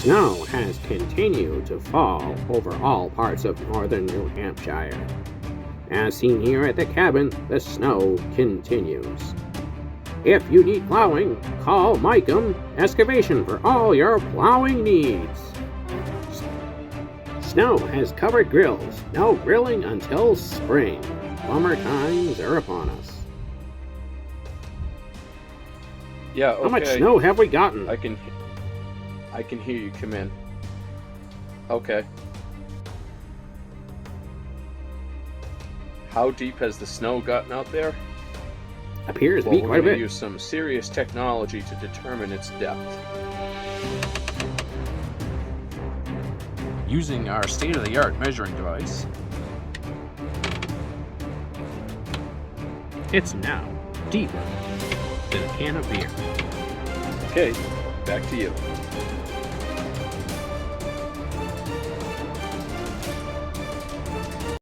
Snow has continued to fall over all parts of northern New Hampshire. As seen here at the cabin, the snow continues. If you need plowing, call Micum Excavation for all your plowing needs. Snow has covered grills, no grilling until spring. Bummer times are upon us. Yeah, okay. How much snow have we gotten? I can hear you come in. Okay. How deep has the snow gotten out there? Appears to Well, be we're quite a going to bit. use some serious technology to determine its depth. Using our state-of-the-art measuring device, It's now deeper than a can of beer. okay, back to you.